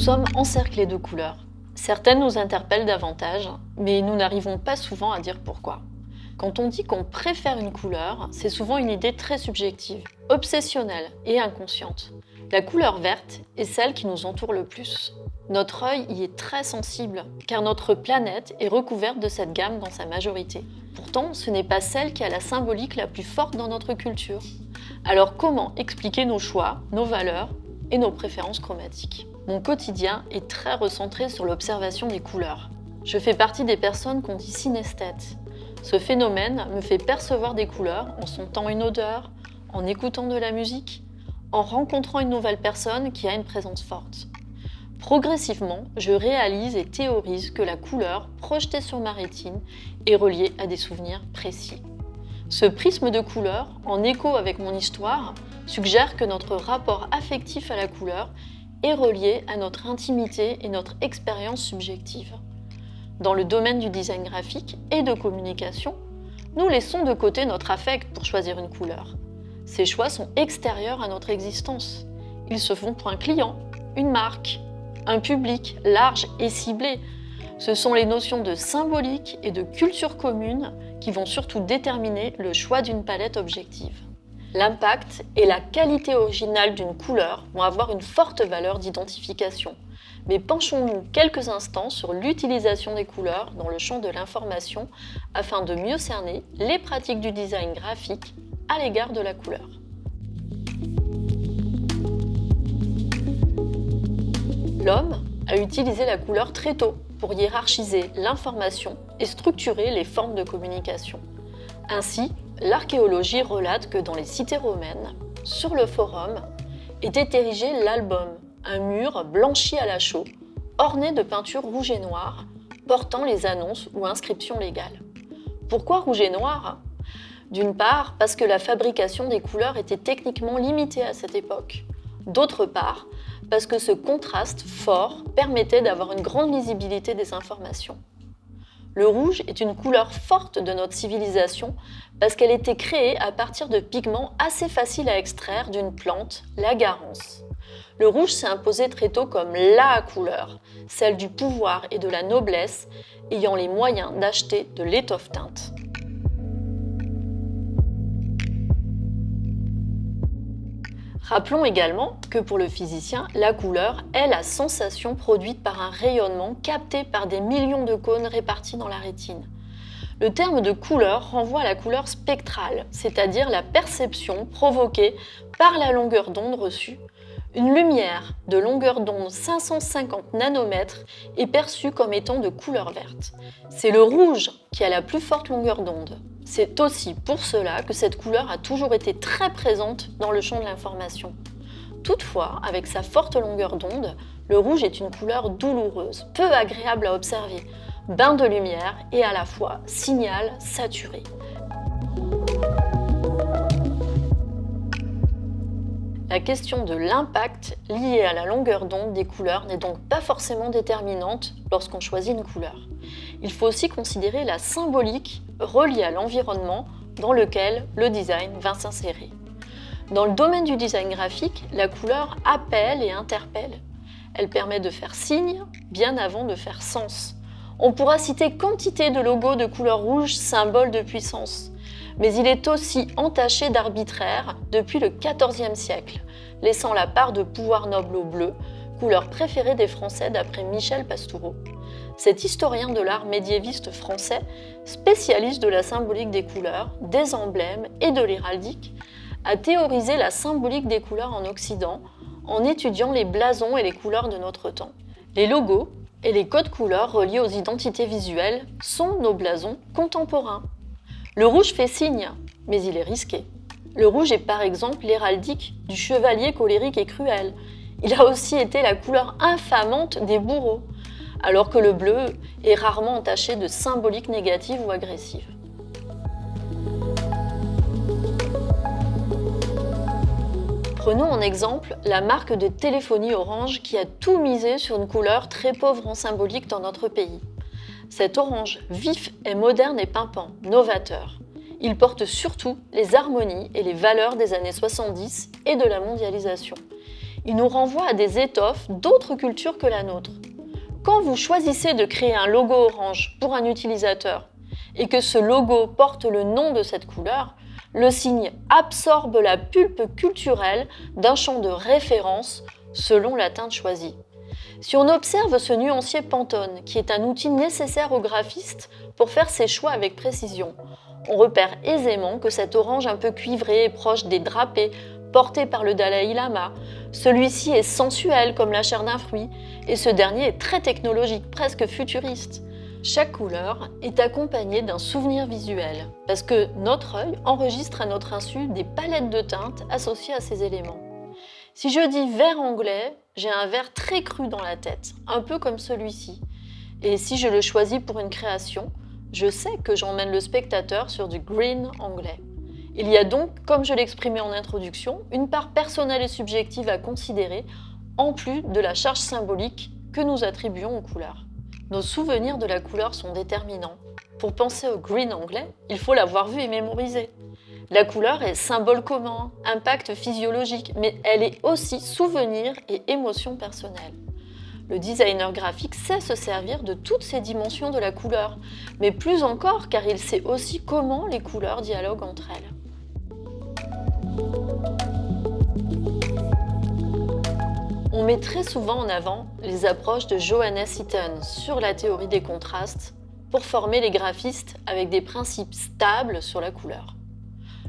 sommes encerclés de couleurs. Certaines nous interpellent davantage, mais nous n'arrivons pas souvent à dire pourquoi. Quand on dit qu'on préfère une couleur, c'est souvent une idée très subjective, obsessionnelle et inconsciente. La couleur verte est celle qui nous entoure le plus. Notre œil y est très sensible, car notre planète est recouverte de cette gamme dans sa majorité. Pourtant, ce n'est pas celle qui a la symbolique la plus forte dans notre culture. Alors comment expliquer nos choix, nos valeurs et nos préférences chromatiques ? Mon quotidien est très recentré sur l'observation des couleurs. Je fais partie des personnes qu'on dit synesthètes. Ce phénomène me fait percevoir des couleurs en sentant une odeur, en écoutant de la musique, en rencontrant une nouvelle personne qui a une présence forte. Progressivement, je réalise et théorise que la couleur projetée sur ma rétine est reliée à des souvenirs précis. Ce prisme de couleur, en écho avec mon histoire, suggère que notre rapport affectif à la couleur est relié à notre intimité et notre expérience subjective. Dans le domaine du design graphique et de communication, nous laissons de côté notre affect pour choisir une couleur. Ces choix sont extérieurs à notre existence. Ils se font pour un client, une marque, un public large et ciblé. Ce sont les notions de symbolique et de culture commune qui vont surtout déterminer le choix d'une palette objective. L'impact et la qualité originale d'une couleur vont avoir une forte valeur d'identification. Mais penchons-nous quelques instants sur l'utilisation des couleurs dans le champ de l'information afin de mieux cerner les pratiques du design graphique à l'égard de la couleur. L'homme a utilisé la couleur très tôt pour hiérarchiser l'information et structurer les formes de communication. Ainsi, l'archéologie relate que dans les cités romaines, sur le forum, était érigé l'album, un mur blanchi à la chaux, orné de peintures rouges et noires, portant les annonces ou inscriptions légales. Pourquoi rouge et noir ? D'une part, parce que la fabrication des couleurs était techniquement limitée à cette époque. D'autre part, parce que ce contraste fort permettait d'avoir une grande lisibilité des informations. Le rouge est une couleur forte de notre civilisation parce qu'elle était créée à partir de pigments assez faciles à extraire d'une plante, la garance. Le rouge s'est imposé très tôt comme la couleur, celle du pouvoir et de la noblesse, ayant les moyens d'acheter de l'étoffe-teinte. Rappelons également que pour le physicien, la couleur est la sensation produite par un rayonnement capté par des millions de cônes répartis dans la rétine. Le terme de couleur renvoie à la couleur spectrale, c'est-à-dire la perception provoquée par la longueur d'onde reçue. Une lumière de longueur d'onde 550 nanomètres est perçue comme étant de couleur verte. C'est le rouge qui a la plus forte longueur d'onde. C'est aussi pour cela que cette couleur a toujours été très présente dans le champ de l'information. Toutefois, avec sa forte longueur d'onde, le rouge est une couleur douloureuse, peu agréable à observer, bain de lumière et à la fois signal saturé. La question de l'impact lié à la longueur d'onde des couleurs n'est donc pas forcément déterminante lorsqu'on choisit une couleur. Il faut aussi considérer la symbolique reliée à l'environnement dans lequel le design va s'insérer. Dans le domaine du design graphique, la couleur appelle et interpelle. Elle permet de faire signe bien avant de faire sens. On pourra citer quantité de logos de couleur rouge, symbole de puissance. Mais il est aussi entaché d'arbitraire depuis le XIVe siècle, laissant la part de pouvoir noble au bleu, couleur préférée des Français d'après Michel Pastoureau. Cet historien de l'art médiéviste français, spécialiste de la symbolique des couleurs, des emblèmes et de l'héraldique, a théorisé la symbolique des couleurs en Occident en étudiant les blasons et les couleurs de notre temps. Les logos et les codes couleurs reliés aux identités visuelles sont nos blasons contemporains. Le rouge fait signe, mais il est risqué. Le rouge est par exemple l'héraldique du chevalier colérique et cruel. Il a aussi été la couleur infamante des bourreaux, alors que le bleu est rarement entaché de symbolique négative ou agressive. Prenons en exemple la marque de téléphonie Orange qui a tout misé sur une couleur très pauvre en symbolique dans notre pays. Cet orange vif est moderne et pimpant, novateur. Il porte surtout les harmonies et les valeurs des années 70 et de la mondialisation. Il nous renvoie à des étoffes d'autres cultures que la nôtre. Quand vous choisissez de créer un logo orange pour un utilisateur et que ce logo porte le nom de cette couleur, le signe absorbe la pulpe culturelle d'un champ de référence selon la teinte choisie. Si on observe ce nuancier Pantone, qui est un outil nécessaire aux graphistes pour faire ses choix avec précision, on repère aisément que cet orange un peu cuivré est proche des drapés portés par le Dalai Lama. Celui-ci est sensuel comme la chair d'un fruit, et ce dernier est très technologique, presque futuriste. Chaque couleur est accompagnée d'un souvenir visuel, parce que notre œil enregistre à notre insu des palettes de teintes associées à ces éléments. Si je dis vert anglais, j'ai un vert très cru dans la tête, un peu comme celui-ci. Et si je le choisis pour une création, je sais que j'emmène le spectateur sur du green anglais. Il y a donc, comme je l'exprimais en introduction, une part personnelle et subjective à considérer, en plus de la charge symbolique que nous attribuons aux couleurs. Nos souvenirs de la couleur sont déterminants. Pour penser au green anglais, il faut l'avoir vu et mémorisé. La couleur est symbole commun, impact physiologique, mais elle est aussi souvenir et émotion personnelle. Le designer graphique sait se servir de toutes ces dimensions de la couleur, mais plus encore car il sait aussi comment les couleurs dialoguent entre elles. On met très souvent en avant les approches de Johannes Itten sur la théorie des contrastes pour former les graphistes avec des principes stables sur la couleur.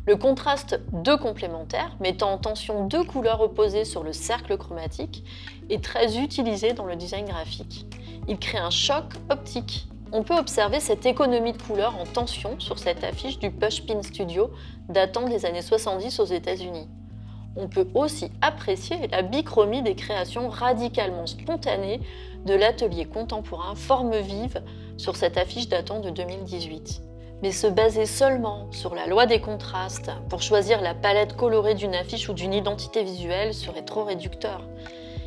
Le contraste deux complémentaires, mettant en tension deux couleurs opposées sur le cercle chromatique, est très utilisé dans le design graphique. Il crée un choc optique. On peut observer cette économie de couleurs en tension sur cette affiche du Pushpin Studio datant des années 70 aux États-Unis. On peut aussi apprécier la bichromie des créations radicalement spontanées de l'atelier contemporain Forme Vive sur cette affiche datant de 2018. Mais se baser seulement sur la loi des contrastes pour choisir la palette colorée d'une affiche ou d'une identité visuelle serait trop réducteur.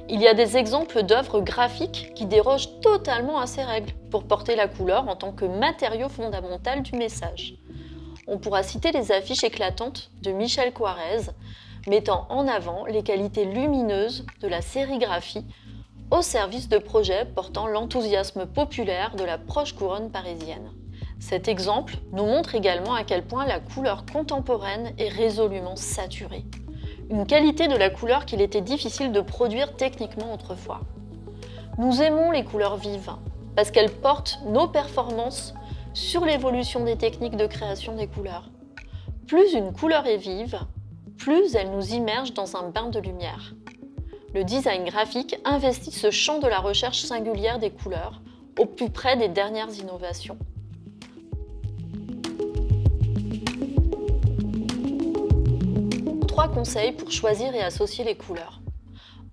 Il y a des exemples d'œuvres graphiques qui dérogent totalement à ces règles pour porter la couleur en tant que matériau fondamental du message. On pourra citer les affiches éclatantes de Michel Coirez, mettant en avant les qualités lumineuses de la sérigraphie au service de projets portant l'enthousiasme populaire de la proche couronne parisienne. Cet exemple nous montre également à quel point la couleur contemporaine est résolument saturée. Une qualité de la couleur qu'il était difficile de produire techniquement autrefois. Nous aimons les couleurs vives parce qu'elles portent nos performances sur l'évolution des techniques de création des couleurs. Plus une couleur est vive, plus elle nous immerge dans un bain de lumière. Le design graphique investit ce champ de la recherche singulière des couleurs au plus près des dernières innovations. Trois conseils pour choisir et associer les couleurs.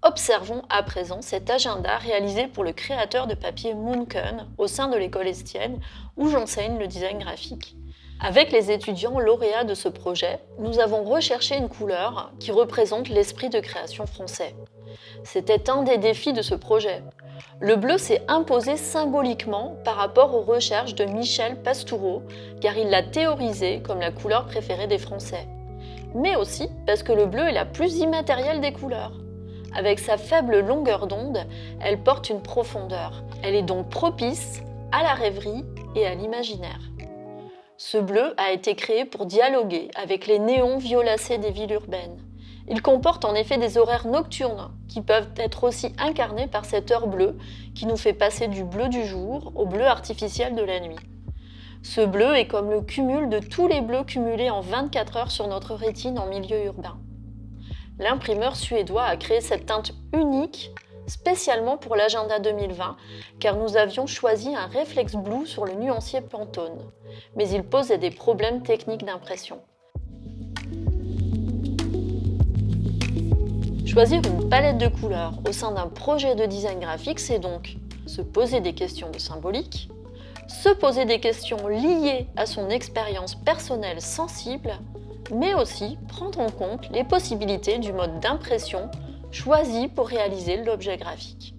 Observons à présent cet agenda réalisé pour le créateur de papier Munken au sein de l'école Estienne où j'enseigne le design graphique. Avec les étudiants lauréats de ce projet, nous avons recherché une couleur qui représente l'esprit de création français. C'était un des défis de ce projet. Le bleu s'est imposé symboliquement par rapport aux recherches de Michel Pastoureau, car il l'a théorisé comme la couleur préférée des Français. Mais aussi parce que le bleu est la plus immatérielle des couleurs. Avec sa faible longueur d'onde, elle porte une profondeur. Elle est donc propice à la rêverie et à l'imaginaire. Ce bleu a été créé pour dialoguer avec les néons violacés des villes urbaines. Il comporte en effet des horaires nocturnes qui peuvent être aussi incarnés par cette heure bleue qui nous fait passer du bleu du jour au bleu artificiel de la nuit. Ce bleu est comme le cumul de tous les bleus cumulés en 24 heures sur notre rétine en milieu urbain. L'imprimeur suédois a créé cette teinte unique spécialement pour l'agenda 2020 car nous avions choisi un Reflex Blue sur le nuancier Pantone, mais il posait des problèmes techniques d'impression. Choisir une palette de couleurs au sein d'un projet de design graphique, c'est donc se poser des questions de symbolique, se poser des questions liées à son expérience personnelle sensible, mais aussi prendre en compte les possibilités du mode d'impression choisi pour réaliser l'objet graphique.